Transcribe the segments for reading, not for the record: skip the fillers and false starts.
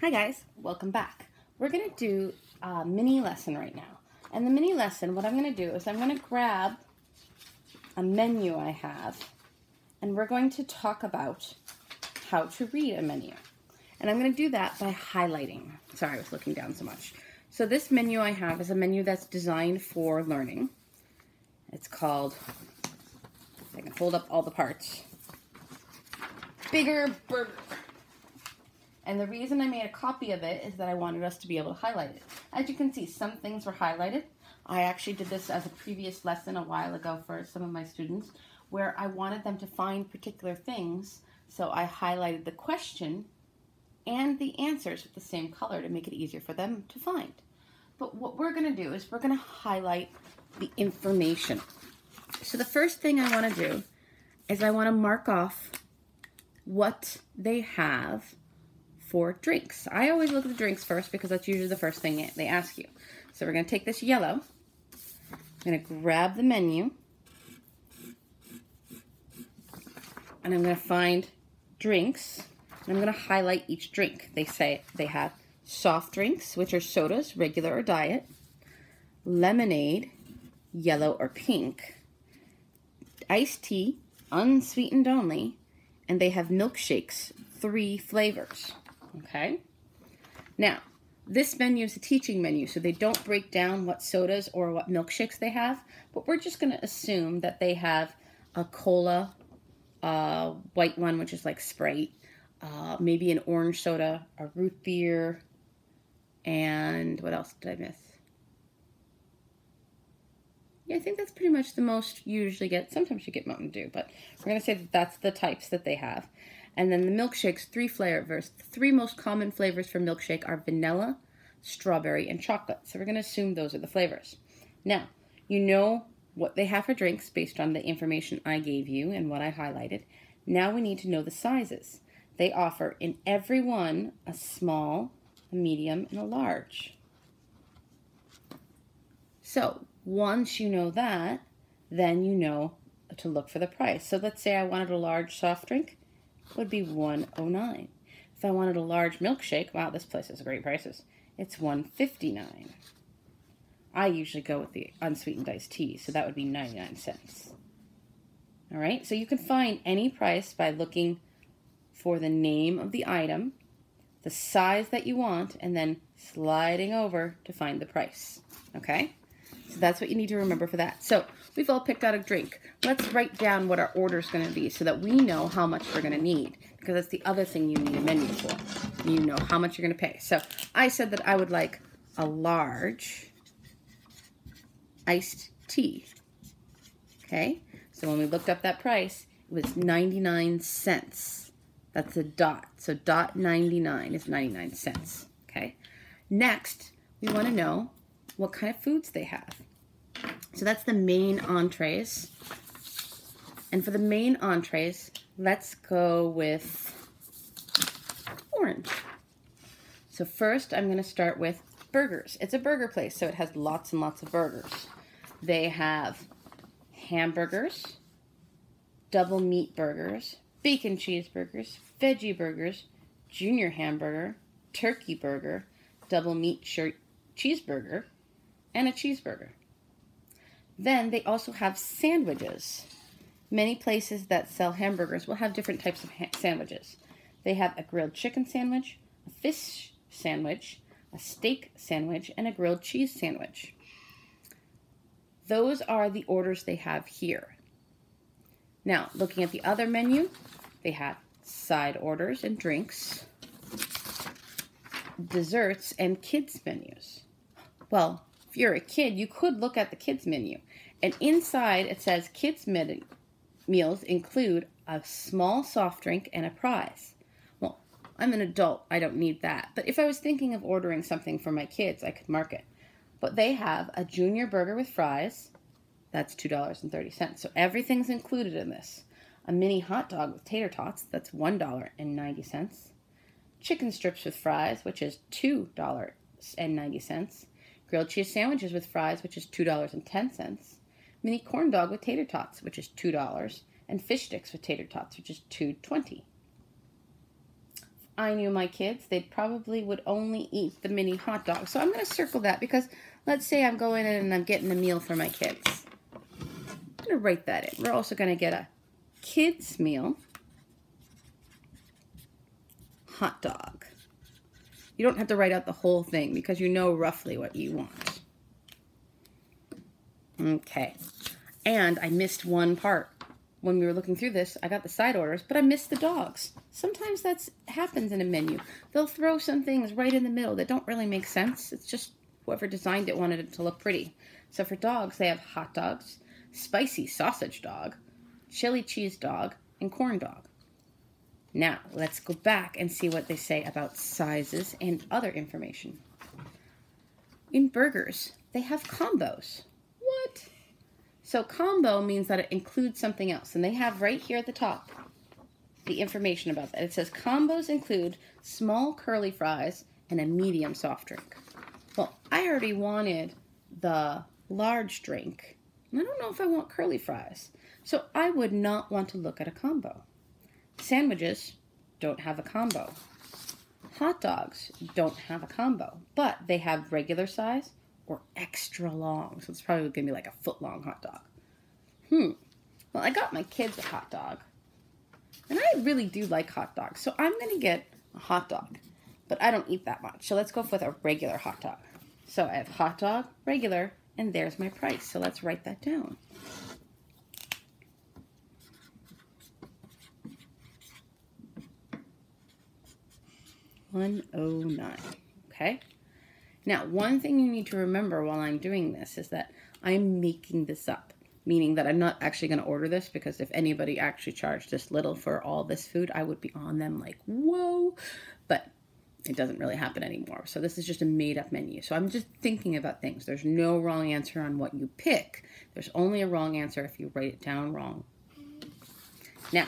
Hi guys, welcome back. We're going to do a mini lesson right now. And the mini lesson, what I'm going to do is I'm going to grab a menu I have and we're going to talk about how to read a menu. And I'm going to do that by highlighting. Sorry, I was looking down so much. So this menu I have is a menu that's designed for learning. It's called, I can hold up all the parts, Bigger Burger. And the reason I made a copy of it is that I wanted us to be able to highlight it. As you can see, some things were highlighted. I actually did this as a previous lesson a while ago for some of my students where I wanted them to find particular things. So I highlighted the question and the answers with the same color to make it easier for them to find. But what we're going to do is we're going to highlight the information. So the first thing I want to do is I want to mark off what they have for drinks. I always look at the drinks first because that's usually the first thing they ask you. So we're going to take this yellow. I'm going to grab the menu. And I'm going to find drinks. And I'm going to highlight each drink. They say they have soft drinks, which are sodas, regular or diet, lemonade, yellow or pink, iced tea, unsweetened only, and they have milkshakes, 3 flavors. Okay? Now, this menu is a teaching menu, so they don't break down what sodas or what milkshakes they have, but we're just going to assume that they have a cola, white one, which is like Sprite, maybe an orange soda, a root beer, and what else did I miss? Yeah, I think that's pretty much the most you usually get. Sometimes you get Mountain Dew, but we're going to say that that's the types that they have. And then the milkshakes, 3 flavors. The 3 most common flavors for milkshake are vanilla, strawberry, and chocolate. So we're going to assume those are the flavors. Now, you know what they have for drinks based on the information I gave you and what I highlighted. Now we need to know the sizes. They offer in every one a small, a medium, and a large. So once you know that, then you know to look for the price. So let's say I wanted a large soft drink. Would be $1.09. If I wanted a large milkshake, wow, this place has great prices. It's $1.59. I usually go with the unsweetened iced tea, so that would be 99 cents. All right, so you can find any price by looking for the name of the item, the size that you want, and then sliding over to find the price. Okay? So that's what you need to remember for that. So we've all picked out a drink. Let's write down what our order is going to be so that we know how much we're going to need, because that's the other thing you need a menu for. You know how much you're going to pay. So I said that I would like a large iced tea. Okay? So when we looked up that price, it was 99 cents. That's a dot. So dot 99 is 99 cents. Okay? Next, we want to know what kind of foods they have. So that's the main entrees. And for the main entrees, let's go with orange. So first I'm going to start with burgers. It's a burger place, so it has lots and lots of burgers. They have hamburgers, double meat burgers, bacon cheeseburgers, veggie burgers, junior hamburger, turkey burger, double meat cheeseburger, and a cheeseburger. Then they also have sandwiches. Many places that sell hamburgers will have different types of sandwiches. They have a grilled chicken sandwich, a fish sandwich, a steak sandwich, and a grilled cheese sandwich. Those are the orders they have here. Now, looking at the other menu, they have side orders and drinks, desserts, and kids menus. Well, if you're a kid, you could look at the kids menu. And inside it says kids meals include a small soft drink and a prize. Well, I'm an adult. I don't need that. But if I was thinking of ordering something for my kids, I could mark it. But they have a junior burger with fries. That's $2.30. So everything's included in this. A mini hot dog with tater tots. That's $1.90. Chicken strips with fries, which is $2.90. Grilled cheese sandwiches with fries, which is $2.10. Mini corn dog with tater tots, which is $2. And fish sticks with tater tots, which is $2.20. I knew my kids, they probably would only eat the mini hot dog. So I'm going to circle that because let's say I'm going in and I'm getting a meal for my kids. I'm going to write that in. We're also going to get a kids meal hot dog. You don't have to write out the whole thing because you know roughly what you want. Okay. And I missed one part. When we were looking through this, I got the side orders, but I missed the dogs. Sometimes that happens in a menu. They'll throw some things right in the middle that don't really make sense. It's just whoever designed it wanted it to look pretty. So for dogs, they have hot dogs, spicy sausage dog, chili cheese dog, and corn dog. Now, let's go back and see what they say about sizes and other information. In burgers, they have combos. What? So combo means that it includes something else. And they have right here at the top the information about that. It says combos include small curly fries and a medium soft drink. Well, I already wanted the large drink. And I don't know if I want curly fries. So I would not want to look at a combo. Sandwiches don't have a combo. Hot dogs don't have a combo. But they have regular size or extra long. So it's probably going to be like a foot-long hot dog. Well, I got my kids a hot dog. And I really do like hot dogs. So I'm going to get a hot dog. But I don't eat that much. So let's go with a regular hot dog. So I have hot dog, regular, and there's my price. So let's write that down. $109. Okay? Now, one thing you need to remember while I'm doing this is that I'm making this up, meaning that I'm not actually going to order this because if anybody actually charged this little for all this food, I would be on them like, whoa, but it doesn't really happen anymore. So this is just a made-up menu. So I'm just thinking about things. There's no wrong answer on what you pick. There's only a wrong answer if you write it down wrong. Now,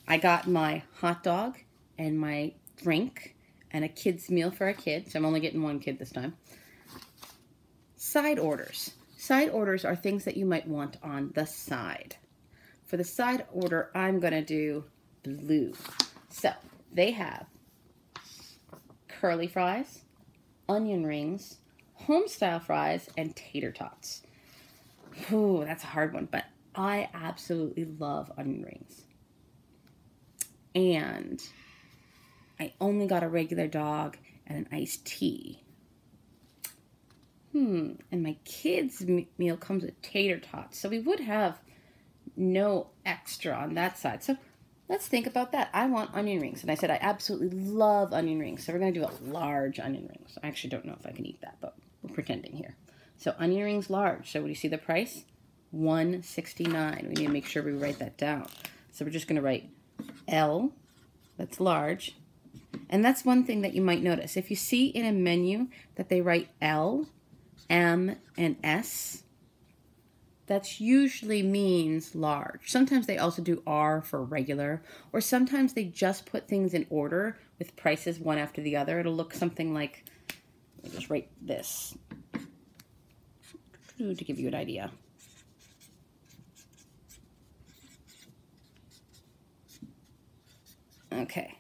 I got my hot dog and my drink and a kid's meal for a kid. So I'm only getting one kid this time. Side orders. Side orders are things that you might want on the side. For the side order, I'm going to do blue. So they have curly fries, onion rings, home-style fries, and tater tots. Ooh, that's a hard one, but I absolutely love onion rings. And I only got a regular dog and an iced tea. And my kids' meal comes with tater tots. So we would have no extra on that side. So let's think about that. I want onion rings. And I said I absolutely love onion rings. So we're going to do a large onion rings. I actually don't know if I can eat that, but we're pretending here. So onion rings large. So do you see the price? $169. We need to make sure we write that down. So we're just going to write L, that's large. And that's one thing that you might notice. If you see in a menu that they write L, M, and S, that usually means large. Sometimes they also do R for regular, or sometimes they just put things in order with prices one after the other. It'll look something like, I'll just write this to give you an idea. Okay.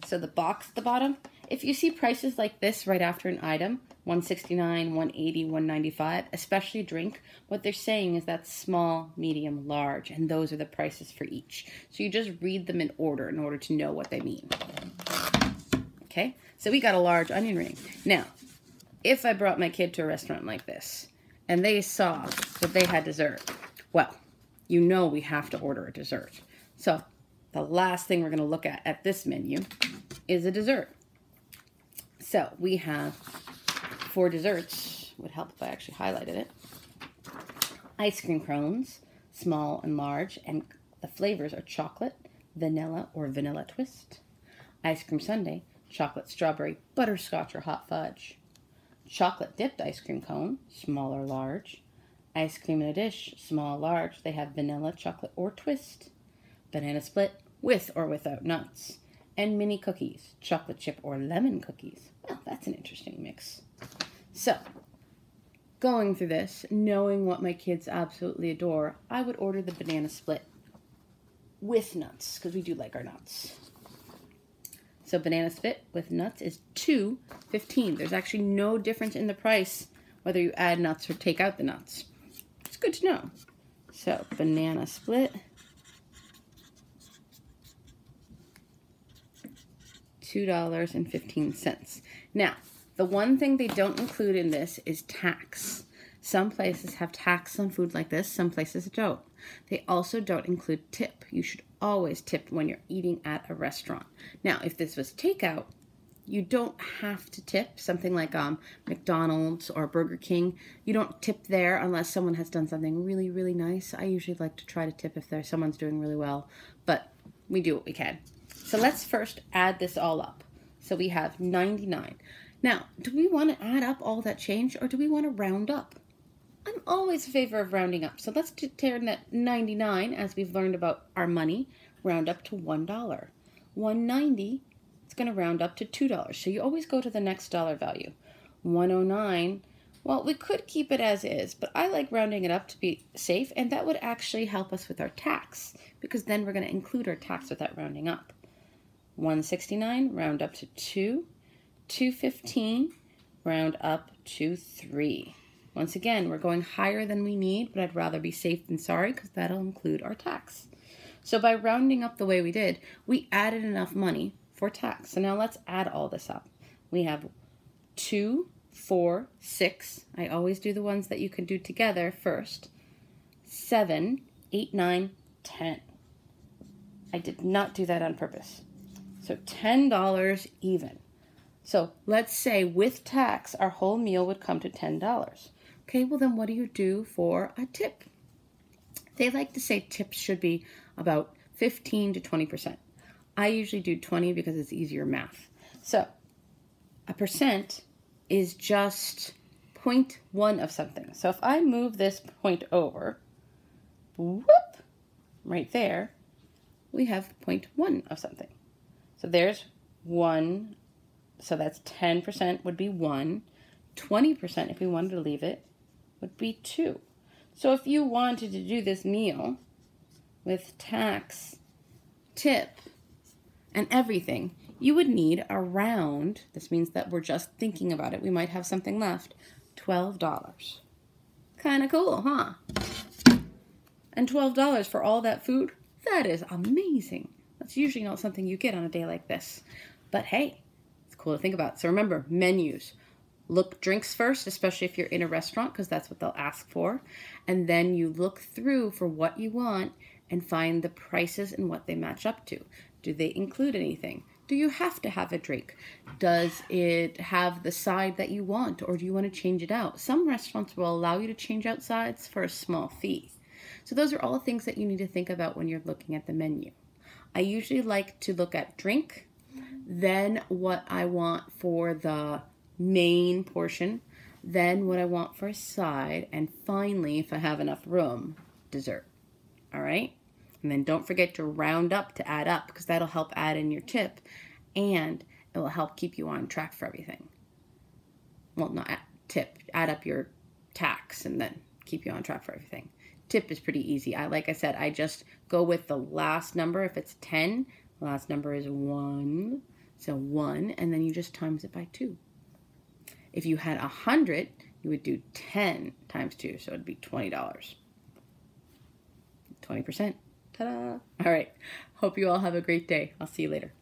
So the box at the bottom, if you see prices like this right after an item, $169, $180, $195, especially drink, what they're saying is that's small, medium, large, and those are the prices for each. So you just read them in order to know what they mean. Okay, so we got a large onion ring. Now, if I brought my kid to a restaurant like this, and they saw that they had dessert, well, you know we have to order a dessert. So the last thing we're going to look at this menu is a dessert. So we have, for desserts, would help if I actually highlighted it, ice cream cones, small and large, and the flavors are chocolate, vanilla, or vanilla twist. Ice cream sundae, chocolate, strawberry, butterscotch, or hot fudge. Chocolate dipped ice cream cone, small or large. Ice cream in a dish, small, large. They have vanilla, chocolate, or twist. Banana split, with or without nuts. And mini cookies, chocolate chip or lemon cookies. Well, that's an interesting mix. So, going through this, knowing what my kids absolutely adore, I would order the banana split with nuts, because we do like our nuts. So banana split with nuts is $2.15. There's actually no difference in the price whether you add nuts or take out the nuts. It's good to know. So banana split, $2.15. Now, the one thing they don't include in this is tax. Some places have tax on food like this, some places don't. They also don't include tip. You should always tip when you're eating at a restaurant. Now, if this was takeout, you don't have to tip. Something like McDonald's or Burger King, you don't tip there unless someone has done something really, really nice. I usually like to try to tip if someone's doing really well, but we do what we can. So let's first add this all up. So we have 99. Now, do we want to add up all that change or do we want to round up? I'm always in favor of rounding up. So let's turn that 99, as we've learned about our money, round up to $1. 190, it's going to round up to $2. So you always go to the next dollar value. 109, well, we could keep it as is, but I like rounding it up to be safe, and that would actually help us with our tax, because then we're going to include our tax with that rounding up. 169, round up to 2. 215, round up to 3. Once again, we're going higher than we need, but I'd rather be safe than sorry because that'll include our tax. So by rounding up the way we did, we added enough money for tax. So now let's add all this up. We have 2, 4, 6. I always do the ones that you can do together first. 7, 8, 9, 10. I did not do that on purpose. So $10 even. So let's say with tax, our whole meal would come to $10. Okay, well then what do you do for a tip? They like to say tips should be about 15 to 20%. I usually do 20 because it's easier math. So a percent is just 0.1 of something. So if I move this point over, whoop, right there, we have 0.1 of something. So there's 1. So that's 10% would be 1. 20%, if we wanted to leave it, would be 2. So if you wanted to do this meal with tax, tip, and everything, you would need around, this means that we're just thinking about it, we might have something left, $12. Kind of cool, huh? And $12 for all that food? That is amazing. That's usually not something you get on a day like this. But hey, it's cool to think about. So remember, menus. Look drinks first, especially if you're in a restaurant, because that's what they'll ask for. And then you look through for what you want and find the prices and what they match up to. Do they include anything? Do you have to have a drink? Does it have the side that you want, or do you want to change it out? Some restaurants will allow you to change out sides for a small fee. So those are all things that you need to think about when you're looking at the menu. I usually like to look at drink, then what I want for the main portion, then what I want for a side, and finally, if I have enough room, dessert. All right? And then don't forget to round up to add up, because that'll help add in your tip, and it will help keep you on track for everything. Well, not tip, add up your tax, and then keep you on track for everything. Tip is pretty easy. Like I said, I just go with the last number. If it's 10, the last number is 1. So 1, and then you just times it by 2. If you had 100, you would do 10 times 2, so it'd be $20. 20%. Ta-da! All right. Hope you all have a great day. I'll see you later.